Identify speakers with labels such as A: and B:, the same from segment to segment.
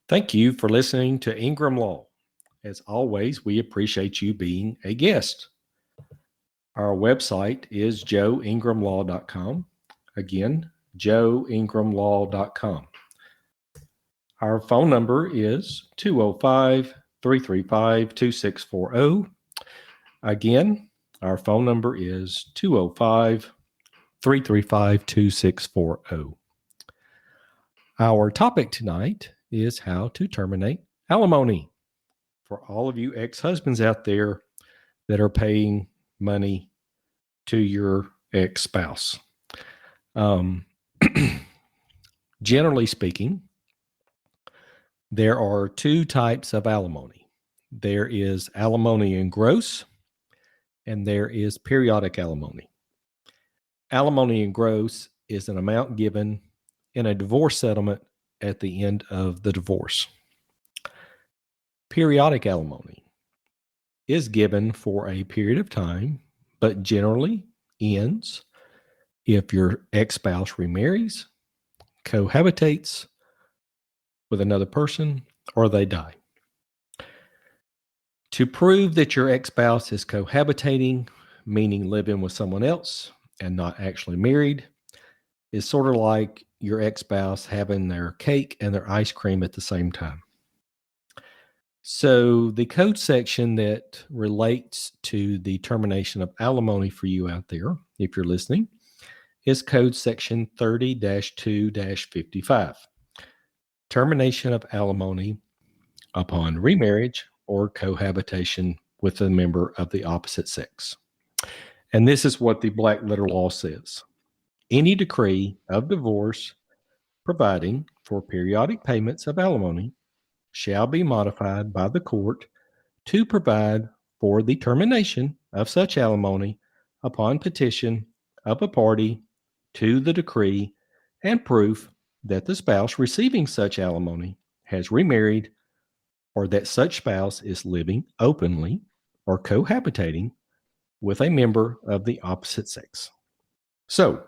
A: Thank you for listening to Ingram Law. As always, we appreciate you being a guest. Our website is joeingramlaw.com. Again, joeingramlaw.com. Our phone number is 205 335 2640. Again, our phone number is 205 335 2640. Our topic tonight is how to terminate alimony. For all of you ex-husbands out there that are paying money to your ex-spouse. Generally speaking, there are two types of alimony. There is alimony in gross, and there is periodic alimony. Alimony in gross is an amount given in a divorce settlement at the end of the divorce. Periodic alimony is given for a period of time, but generally ends if your ex-spouse remarries, cohabitates with another person, or they die. To prove that your ex-spouse is cohabitating, meaning living with someone else and not actually married, is sort of like your ex-spouse having their cake and their ice cream at the same time. So the code section that relates to the termination of alimony for you out there, if you're listening, is code section 30-2-55. Termination of alimony upon remarriage or cohabitation with a member of the opposite sex. And this is what the black letter law says. Any decree of divorce providing for periodic payments of alimony shall be modified by the court to provide for the termination of such alimony upon petition of a party to the decree and proof that the spouse receiving such alimony has remarried or that such spouse is living openly or cohabitating with a member of the opposite sex. So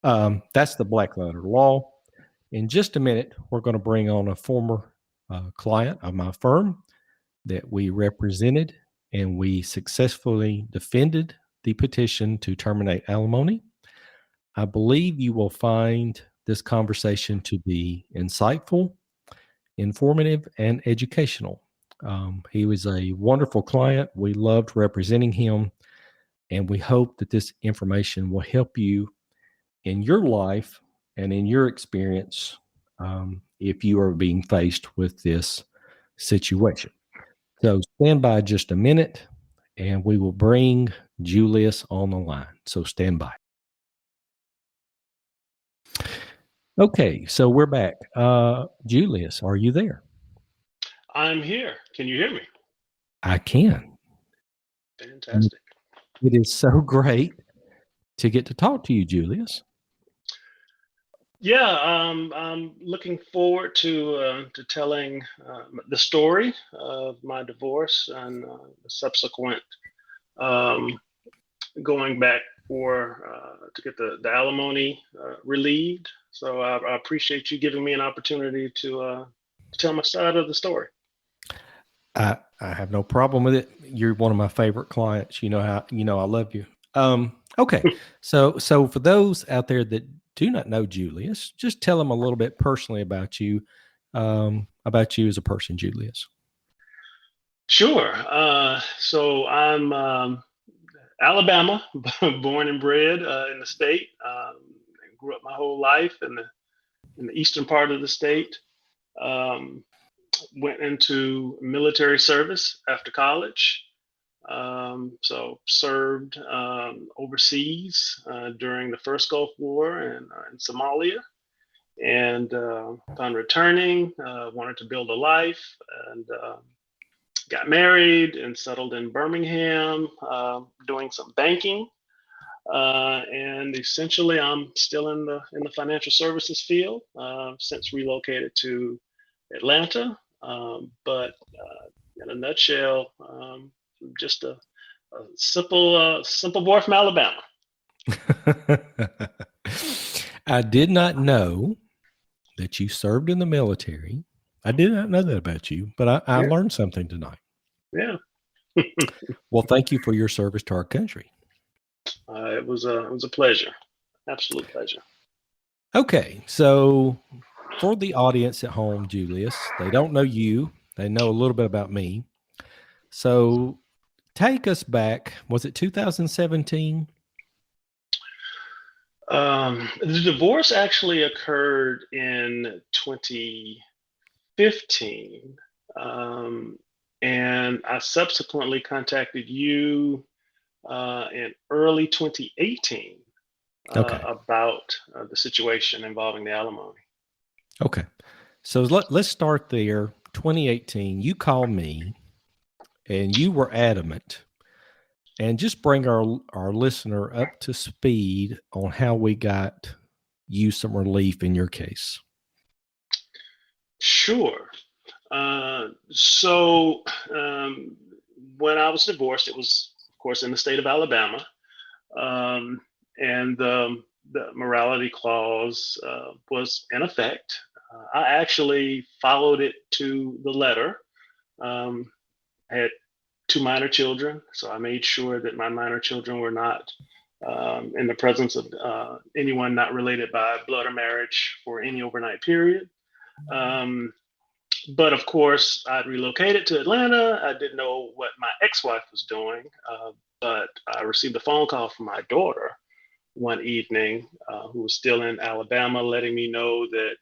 A: that's the black letter law. In just a minute, we're going to bring on a former client of my firm that we represented, and we successfully defended the petition to terminate alimony. I believe you will find this conversation to be insightful, informative, and educational. He was a wonderful client. We loved representing him, and we hope that this information will help you in your life and in your experience if you are being faced with this situation. So stand by just a minute, and we will bring Julius on the line. So stand by. Okay, so we're back. Julius, are you there?
B: I'm here. Can you hear me?
A: I can.
B: Fantastic.
A: It is so great to get to talk to you, Julius.
B: Yeah, I'm looking forward to telling the story of my divorce and the subsequent going back to get the alimony relieved. So I appreciate you giving me an opportunity to tell my side of the story.
A: I have no problem with it. You're one of my favorite clients. You know how I love you. Okay, so for those out there that do not know Julius, just tell them a little bit personally about you as a person, Julius.
B: Sure. So I'm Alabama, born and bred in the state. Grew up my whole life in the eastern part of the state. Went into military service after college. So served overseas during the first Gulf War and in Somalia, and upon returning, wanted to build a life, and got married and settled in Birmingham, doing some banking, and essentially I'm still in the financial services field since relocated to Atlanta, but in a nutshell, just a simple boy from Alabama.
A: I did not know that you served in the military I did not know that about you, but I
B: Yeah,
A: learned something tonight.
B: yeah.
A: Well, thank you for your service to our country.
B: It was a pleasure, absolute pleasure.
A: Okay, so for the audience at home, Julius, they don't know you. They know a little bit about me. So take us back. Was it 2017?
B: The divorce actually occurred in 2015, and I subsequently contacted you in early 2018
A: Okay.
B: about the situation involving the alimony.
A: Okay. So let's start there. 2018, you called me and you were adamant, and just bring our listener up to speed on how we got you some relief in your case.
B: Sure. So when I was divorced, it was, of course, in the state of Alabama, um, and the morality clause was in effect. I actually followed it to the letter. Um, I had two minor children, so I made sure that my minor children were not in the presence of anyone not related by blood or marriage for any overnight period. Um, but of course, I'd relocated to Atlanta. I didn't know what my ex-wife was doing, but I received a phone call from my daughter one evening, who was still in Alabama, letting me know that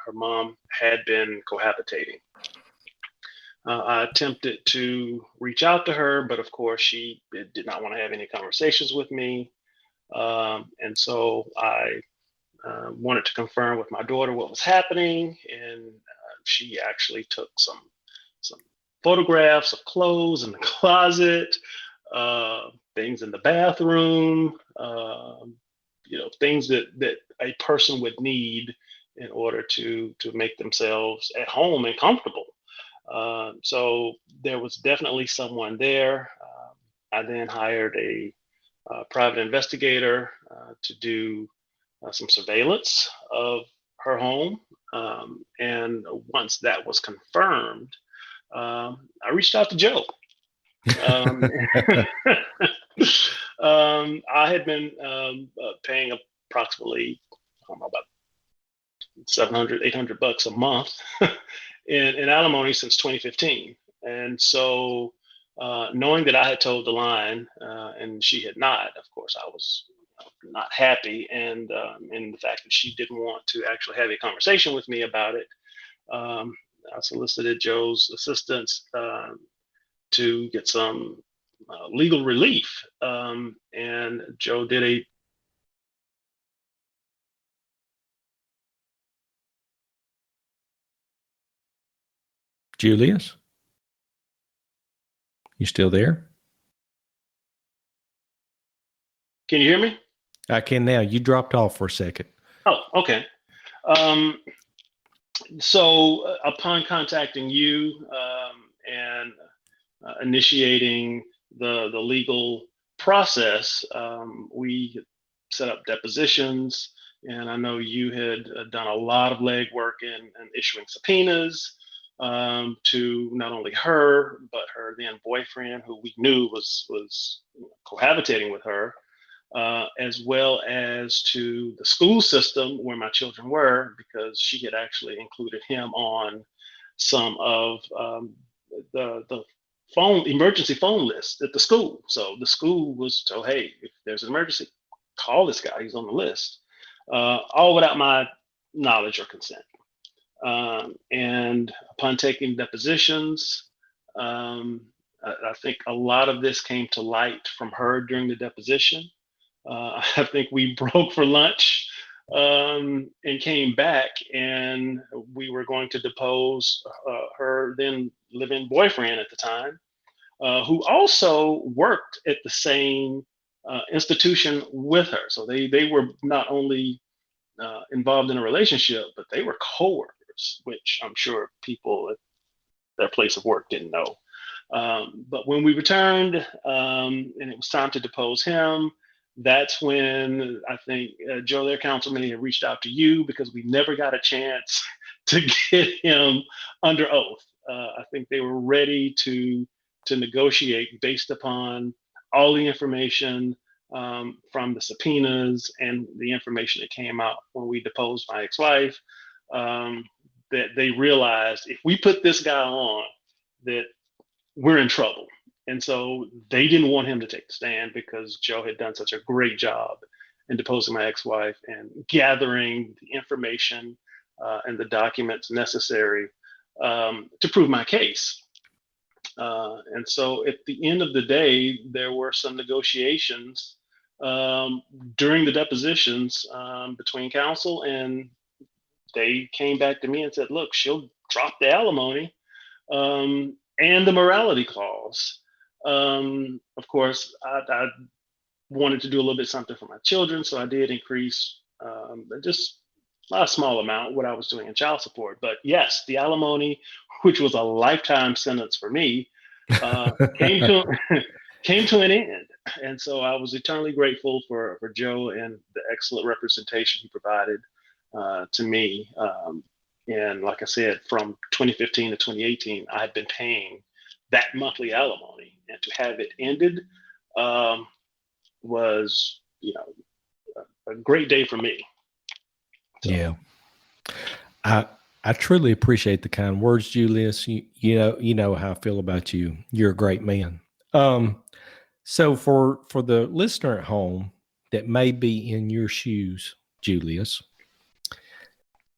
B: her mom had been cohabitating. I attempted to reach out to her, but of course, she did not want to have any conversations with me. And so I wanted to confirm with my daughter what was happening, and she actually took some photographs of clothes in the closet, things in the bathroom, things that a person would need in order to make themselves at home and comfortable. So there was definitely someone there. I then hired a private investigator to do some surveillance of her home. And once that was confirmed, I reached out to Joe. Um, I had been paying approximately, I don't know, about 700, 800 bucks a month in alimony since 2015. And so, knowing that I had told the line and she had not, of course, I was not happy. And the fact that she didn't want to actually have a conversation with me about it, um, I solicited Joe's assistance to get some legal relief. And Joe did a
A: Julius, you still there?
B: Can you hear me?
A: I can now. You dropped off for a second.
B: Oh, okay. Um, so upon contacting you and initiating the legal process, we set up depositions, and I know you had done a lot of legwork in issuing subpoenas to not only her but her then boyfriend, who we knew was cohabitating with her, as well as to the school system where my children were, because she had actually included him on some of the phone emergency phone list at the school. So the school was told, hey, if there's an emergency, call this guy. He's on the list. All without my knowledge or consent. And upon taking depositions, I think a lot of this came to light from her during the deposition. I think we broke for lunch and came back, and we were going to depose her then living boyfriend at the time, who also worked at the same institution with her. So they were not only involved in a relationship, but they were coworkers, which I'm sure people at their place of work didn't know. But when we returned and it was time to depose him, that's when I think Joe, their councilman, had reached out to you because we never got a chance to get him under oath. I think they were ready to negotiate based upon all the information from the subpoenas and the information that came out when we deposed my ex-wife. That they realized if we put this guy on, that we're in trouble. And so they didn't want him to take the stand because Joe had done such a great job in deposing my ex-wife and gathering the information and the documents necessary to prove my case. And so at the end of the day, there were some negotiations during the depositions between counsel, and they came back to me and said, look, she'll drop the alimony and the morality clause. Of course, I wanted to do a little bit something for my children, so I did increase just a small amount what I was doing in child support. But yes, the alimony, which was a lifetime sentence for me, came to an end. And so I was eternally grateful for Joe and the excellent representation he provided to me. And like I said, from 2015 to 2018, I had been paying that monthly alimony, and to have it ended was, a great day for me. So.
A: Yeah. I truly appreciate the kind words, Julius. You know how I feel about you. You're a great man. So for the listener at home that may be in your shoes, Julius,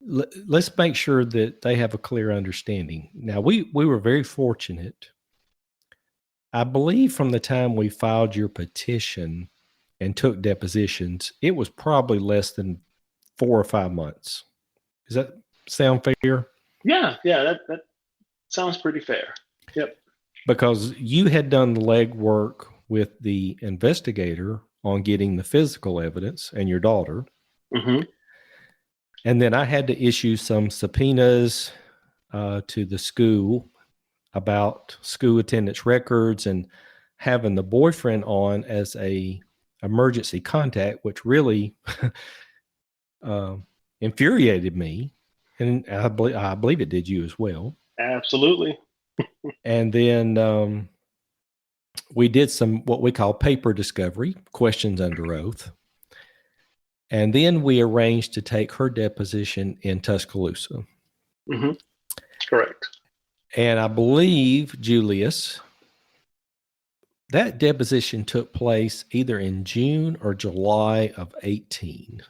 A: let's make sure that they have a clear understanding. Now, we were very fortunate. I believe from the time we filed your petition and took depositions, it was probably less than 4 or 5 months. Does that sound fair?
B: Yeah, that sounds pretty fair. Yep.
A: Because you had done the legwork with the investigator on getting the physical evidence and your daughter.
B: Mm-hmm.
A: And then I had to issue some subpoenas to the school about school attendance records and having the boyfriend on as a emergency contact, which really infuriated me. And I believe it did you as well.
B: Absolutely.
A: And then we did some what we call paper discovery, questions under oath. And then we arranged to take her deposition in Tuscaloosa.
B: Mm-hmm. Correct.
A: And I believe, Julius, that deposition took place either in June or July of 18.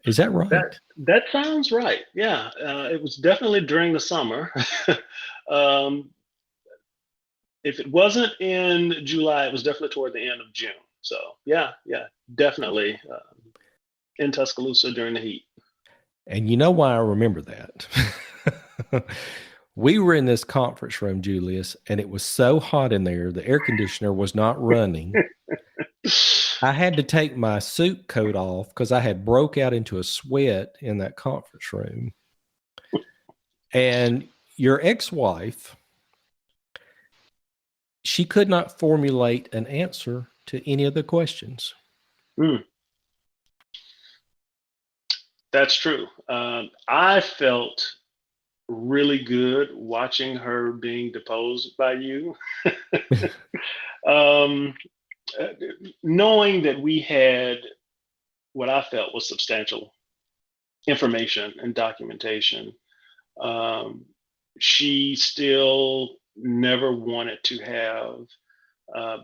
A: Is that right?
B: That sounds right. Yeah. It was definitely during the summer. If it wasn't in July, it was definitely toward the end of June. So yeah, definitely in Tuscaloosa during the heat.
A: And you know why I remember that? We were in this conference room, Julius, and it was so hot in there, the air conditioner was not running. I had to take my suit coat off because I had broke out into a sweat in that conference room. And your ex-wife, she could not formulate an answer to any of the questions.
B: That's true. I felt really good watching her being deposed by you. Knowing that we had what I felt was substantial information and documentation, she still never wanted to have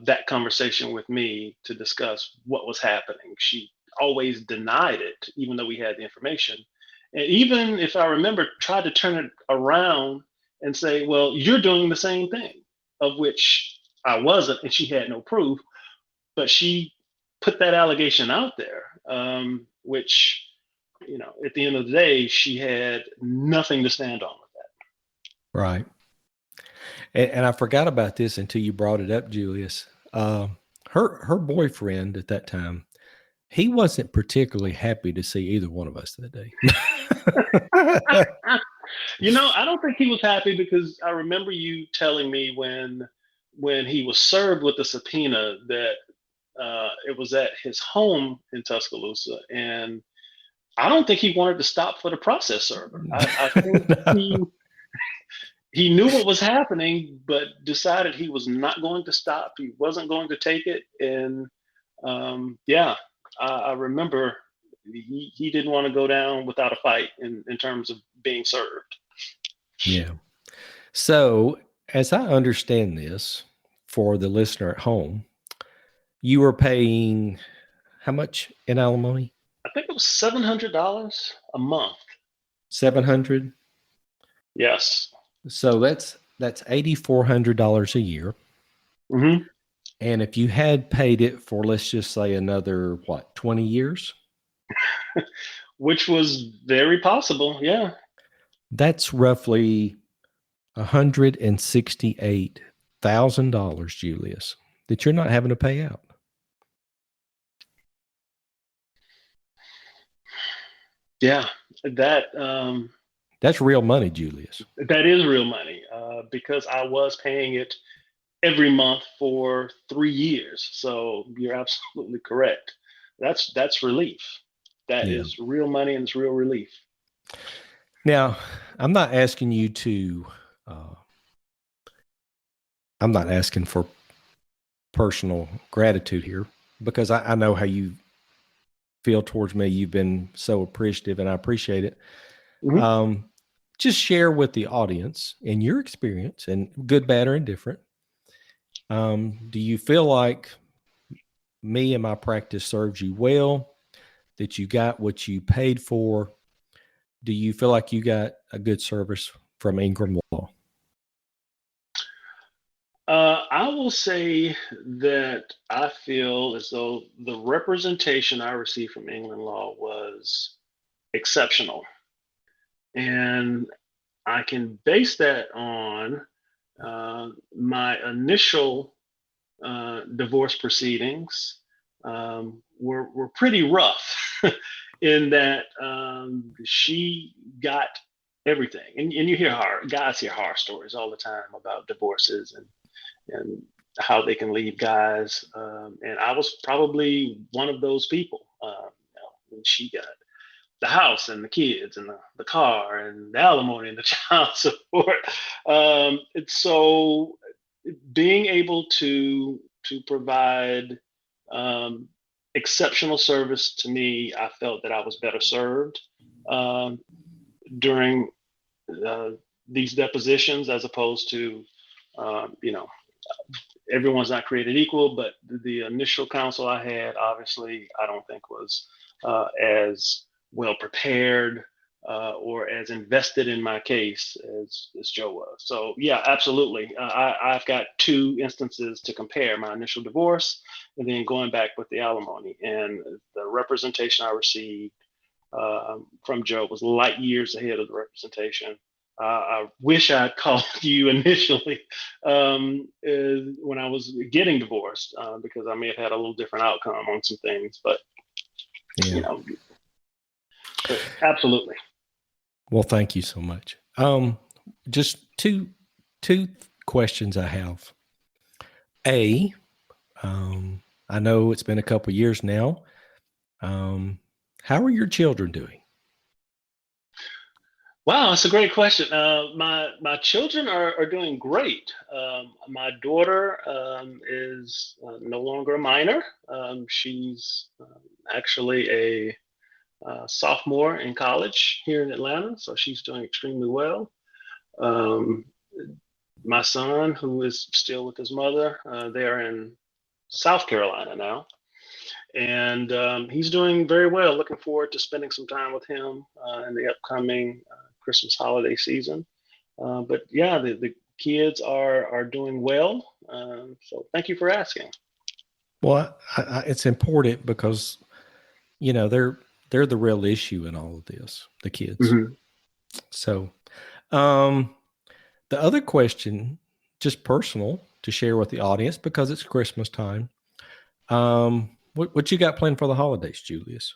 B: that conversation with me to discuss what was happening. She always denied it, even though we had the information. And even if I remember, tried to turn it around and say, well, you're doing the same thing, of which I wasn't, and she had no proof. But she put that allegation out there, which, at the end of the day, she had nothing to stand on with that.
A: Right. And I forgot about this until you brought it up, Julius. Her boyfriend at that time, he wasn't particularly happy to see either one of us that day.
B: I don't think he was happy, because I remember you telling me when he was served with the subpoena that it was at his home in Tuscaloosa, and I don't think he wanted to stop for the process server. I think he knew what was happening, but decided he was not going to stop. He wasn't going to take it. And I remember he didn't want to go down without a fight in terms of being served.
A: Yeah. So, as I understand this, for the listener at home, you were paying how much in alimony?
B: I think it was $700 a month.
A: 700.
B: Yes.
A: So that's $8,400 a year.
B: Mm-hmm.
A: And if you had paid it for, let's just say, another 20 years,
B: which was very possible. Yeah.
A: that's roughly $168,000, Julius, that you're not having to pay out.
B: Yeah, that's
A: real money, Julius.
B: That is real money, because I was paying it every month for 3 years. So you're absolutely correct. That's relief. That is real money, and it's real relief.
A: Now, I'm not asking you to. I'm not asking for personal gratitude here, because I know how you feel towards me. You've been so appreciative, and I appreciate it. Mm-hmm. Just share with the audience, in your experience, and good, bad, or indifferent, do you feel like me and my practice serves you well, that you got what you paid for? Do you feel like you got a good service from Ingram Law?
B: I will say that I feel as though the representation I received from England Law was exceptional. And I can base that on my initial divorce proceedings were pretty rough in that she got everything. And you hear guys hear horror stories all the time about divorces and how they can leave guys. And I was probably one of those people. When she got the house and the kids and the car and the alimony and the child support. So being able to provide exceptional service to me, I felt that I was better served during these depositions, as opposed to, everyone's not created equal, but the initial counsel I had, obviously, I don't think was as well prepared or as invested in my case as Joe was. So yeah, absolutely. I've got 2 instances to compare: my initial divorce and then going back with the alimony. And the representation I received from Joe was light years ahead of the representation. I wish I'd called you initially when I was getting divorced, because I may have had a little different outcome on some things, but absolutely.
A: Well, thank you so much. Just two questions I have. I know it's been a couple of years now. How are your children doing?
B: Wow, that's a great question. My children are doing great. My daughter is no longer a minor. She's actually a sophomore in college here in Atlanta, so she's doing extremely well. My son, who is still with his mother, they're in South Carolina now, and he's doing very well. Looking forward to spending some time with him in the upcoming Christmas holiday season. But yeah, the kids are doing well. So thank you for asking.
A: Well, it's important because, they're the real issue in all of this, the kids. Mm-hmm. So the other question, just personal to share with the audience, because it's Christmas time. What you got planned for the holidays, Julius?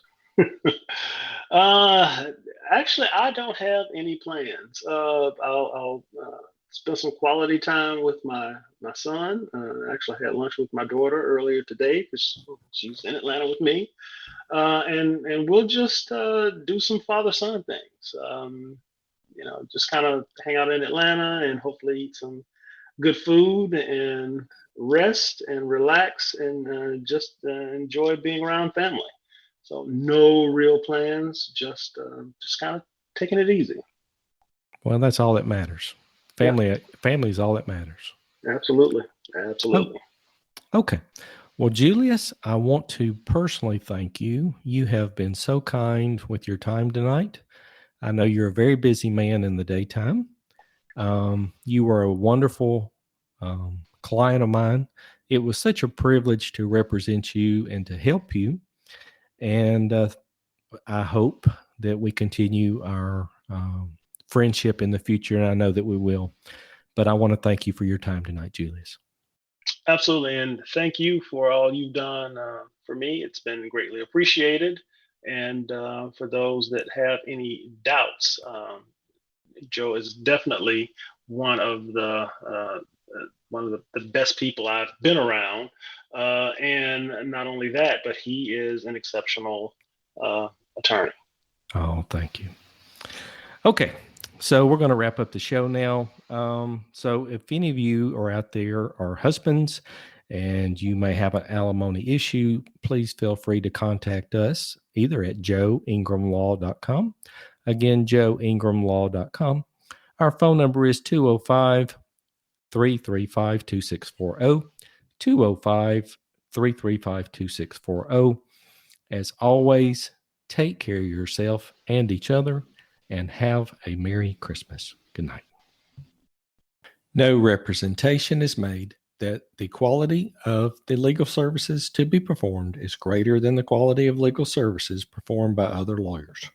B: Actually, I don't have any plans. I'll spent some quality time with my son. Actually, I had lunch with my daughter earlier today because she's in Atlanta with me, and we'll just do some father-son things. Just kind of hang out in Atlanta and hopefully eat some good food and rest and relax and just enjoy being around family. So no real plans, just kind of taking it easy.
A: Well, that's all that matters. Family is all that matters.
B: Absolutely.
A: Okay. Well, Julius, I want to personally thank you. You have been so kind with your time tonight. I know you're a very busy man in the daytime. You were a wonderful client of mine. It was such a privilege to represent you and to help you. And I hope that we continue our friendship in the future, and I know that we will. But I want to thank you for your time tonight, Julius.
B: Absolutely, and thank you for all you've done for me. It's been greatly appreciated. And for those that have any doubts, Joe is definitely one of the best people I've been around. And not only that, but he is an exceptional attorney.
A: Oh, thank you. Okay, so we're going to wrap up the show now. So if any of you are out there are husbands and you may have an alimony issue, please feel free to contact us either at joeingramlaw.com. Again, joeingramlaw.com. Our phone number is 205-335-2640, 205-335-2640. As always, take care of yourself and each other, and have a Merry Christmas. Good night. No representation is made that the quality of the legal services to be performed is greater than the quality of legal services performed by other lawyers.